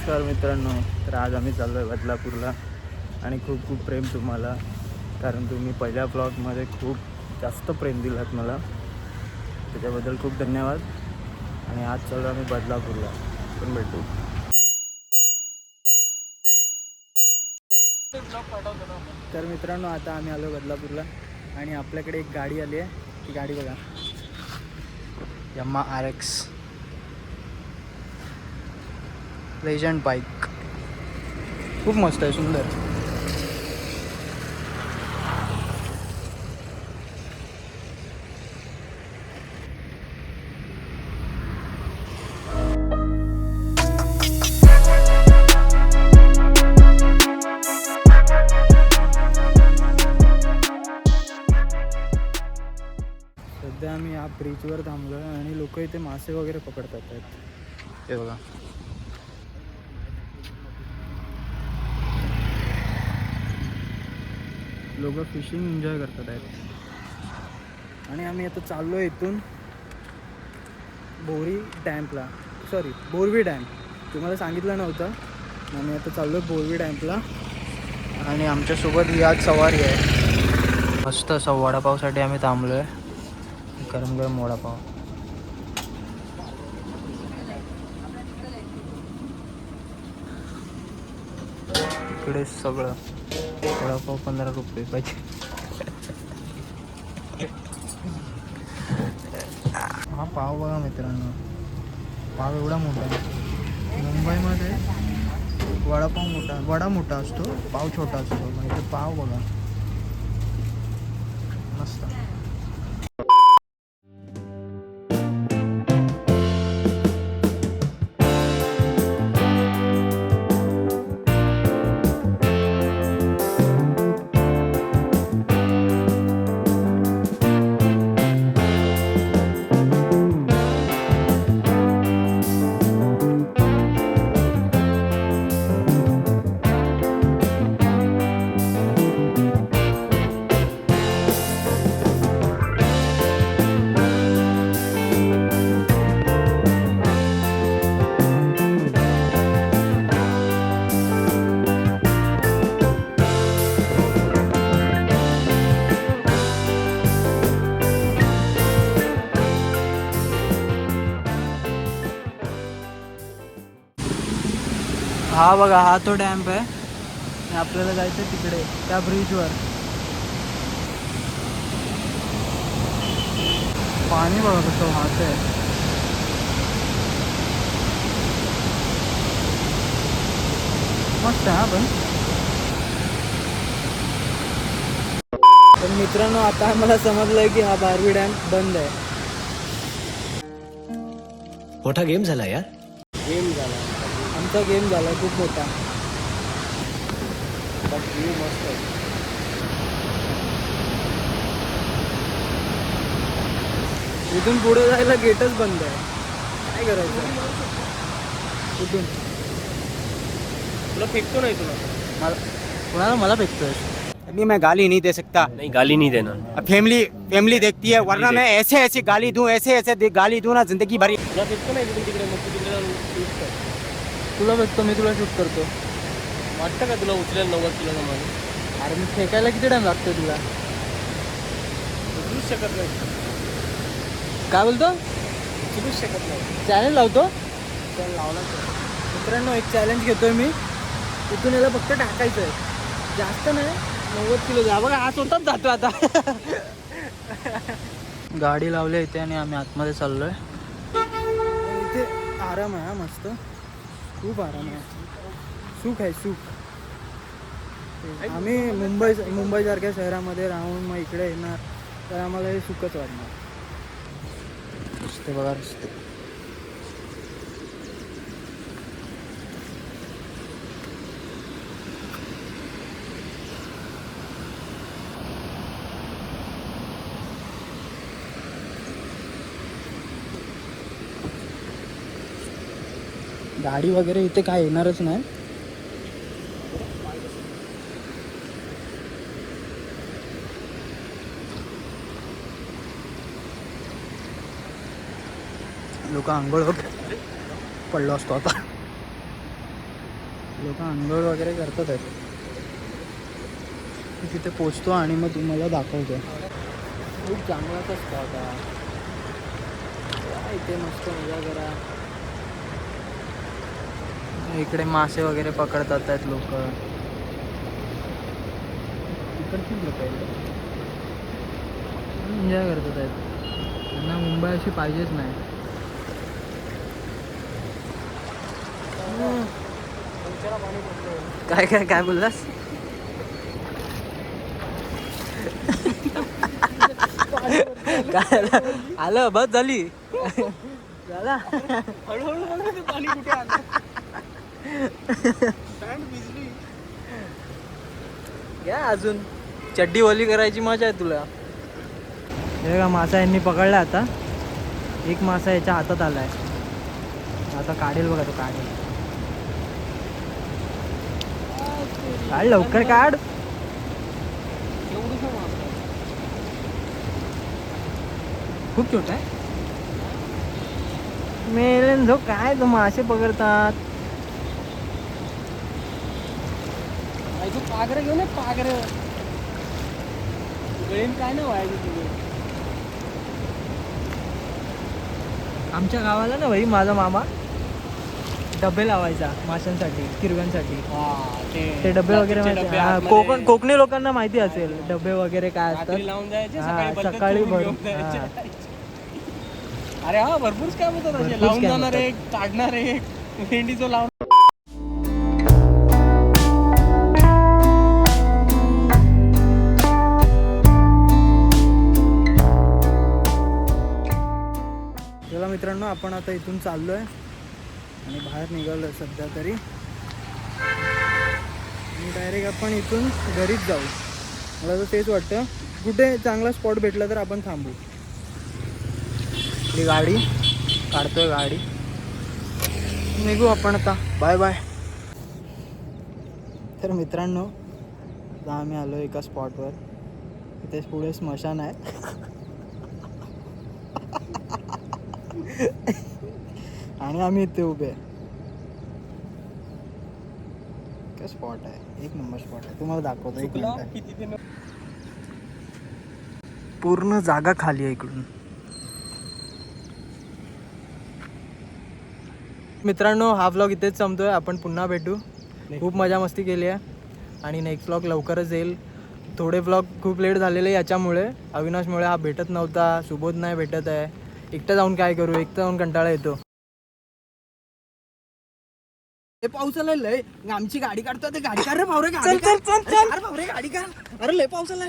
नमस्कार मित्रांनो. तर आज आम्ही चाललो आहे बदलापूरला आणि खूप खूप प्रेम तुम्हाला, कारण तुम्ही पहिल्या ब्लॉगमध्ये खूप जास्त प्रेम दिलात मला, त्याच्याबद्दल खूप धन्यवाद. आणि आज चाललो आम्ही बदलापूरला, पण भेटू. तर मित्रांनो आता आम्ही आलो बदलापूरला आणि आपल्याकडे एक गाडी आली आहे. ती गाडी बघा, यम्मा RX लेजंड बाईक. खूप मस्त आहे, सुंदर. सध्या आम्ही या ब्रिजवर थांबलो आहे आणि लोक इथे मासे वगैरे पकडतात आहेत. हे बघा, लोक फिशिंग एन्जॉय करतात आहेत. आणि आम्ही आता चाललो आहे इथून बोरवी डॅम. तुम्हाला सांगितलं नव्हतं, आम्ही आता चाललो आहे बोरवी डॅम्पला. आणि आमच्यासोबत ही आज सवारी आहे. मस्त असा वडापावसाठी आम्ही थांबलो आहे. गरम गरम वडापाव. इकडे सगळं वडापाव 15 रुपये पाहिजे. हा पाव बघा मित्रांनो, पाव एवढा मोठा आहे. मुंबईमध्ये वडापाव वडा मोठा असतो, पाव छोटा असतो. म्हणजे पाव बघा मस्त. हा बघा, हा तो डॅम्प आहे आणि आपल्याला जायचं तिकडे त्या ब्रिजवर. पाणी बघा कसं वाहत आहे. मस्त आहे. पण मित्रांनो आता मला समजलंय की हा बारवी डॅम्प बंद आहे. मोठा गेम झाला यार. आमचा गेम झाला खूप मोठा. मस्त आहे. इथून पुढे जायला गेटच बंद आहे. काय करायचं इथून? तुला फेकतो नाही मला फेकतोय. अभी मैं गाली नहीं दे सकता. नहीं, गाली नहीं देना. अब फैमिली देखती है, वरना मैं ऐसे ऐसे गाली दूं, ऐसे गाली दूं ना जिंदगी भरी. तुला फेकतो नाही तिकडे, मग तू तिकडे जाऊन shoot कर. तुला फेकतो, मी तुला शूट करतो. वाटतं का तुला उचलेल 90 किलोचा माणूस? अरे मी फेकायला किती टाइम लागतो तुला? उचलूच शकत नाही. काय बोलतो? उचलूच शकत नाही. चॅलेंज लावतो. चल लावला तर. मित्रांनो एक चॅलेंज घेतोय मी. इथून याला फक्त टाकायचं आहे, जास्त नाही. 90 किलो जा बघा, हा स्वतःच जातो आता. गाडी लावली इथे आणि आम्ही आतमध्ये चाललोय. इथे आराम आहे, मस्त खूप आराम आहे. सुख आहे, सुख. आम्ही मुंबईसारख्या शहरामध्ये राहून मग इकडे येणार तर आम्हाला हे सुखच वाटणार. रस्ते बघा, रस्ते. गाडी वगैरे इथे काय येणारच नाही. लोक आंघोळ वगैरे पडलो असतो आता. लोक आंघोळ वगैरे करतात आहेत. मी तिथे पोचतो आणि मग तुम्हाला दाखवतो. खूप चांगलाच स्पॉट आहे. इथे मस्त मजा करा. इकडे मासे वगैरे पकडतात आहेत लोक. इकडची लोक आहेत एन्जॉय करतात आहेत. त्यांना मुंबई अशी पाहिजेच नाही. काय काय काय बोललास? काय आलं बस झाली झाला. हळूहळू पाणी कुठे आलं. घ्या अजून चड्डी ओली करायची मजा आहे तुला. हे का मासा यांनी पकडला. आता एक मासा याच्या हातात आलाय. आता काढेल बघा तो. काढेल काढ लवकर काढ. खूप छोटा आहे. मेलेन जो काय तो मासे पकडतात. पागरं घेऊन पागरं गळीन काय नाही व्हायचं तुझे. आमच्या गावाला ना भाई माझा मामा डबे लावायचा माशांसाठी, किरव्यांसाठी. ते डबे वगैरे माहिती? हा, कोकणी लोकांना माहिती असेल डबे वगैरे काय असतात. लावून जायचे हा, सकाळी सकाळी भरून भरून. घेऊन हा. जायचे. अरे हा भरपूर काय होतात असे. भरपूर लावून scam जाणार होतात. एक काढणार एक भेंडी जो लावून. चला मित्रांनो, आपण आता इथून चाललो आहे आणि बाहेर निघालो आहे सध्या तरी. आणि डायरेक्ट आपण इथून घरीच जाऊ. मला तर तेच वाटतं. कुठे चांगला स्पॉट भेटला तर आपण थांबू. ही गाडी काढतोय गाडी. निघू आपण आता. Bye bye. तर मित्रांनो, आता आम्ही आलो एका स्पॉटवर. इथे पुढे स्मशान आहे. आणि आम्ही इथे उभे आहे. काय स्पॉट आहे. एक नंबर स्पॉट आहे. तुम्हाला दाखवतो. एक मिनिट. पूर्ण जागा खाली आहे इकडून. मित्रांनो, हा व्लॉग इथेच संपतोय. आपण पुन्हा भेटू. खूप मजा मस्ती केली आहे आणि नेक्स्ट व्लॉग लवकरच येईल. थोडे व्लॉग खूप लेट झालेले याच्यामुळे, अविनाशमुळे. हा भेटत नव्हता, सुबोध नाही भेटत आहे. एकटं जाऊन काय करू. एकटं जाऊन कंटाळा येतो. हे पाऊस आलाय लय. आमची गाडी काढतो. ते गाडी काढ रे भावरे. गाडी काढ. अरे भावरे गाडी काढ. अरे लय पाऊस आलाय.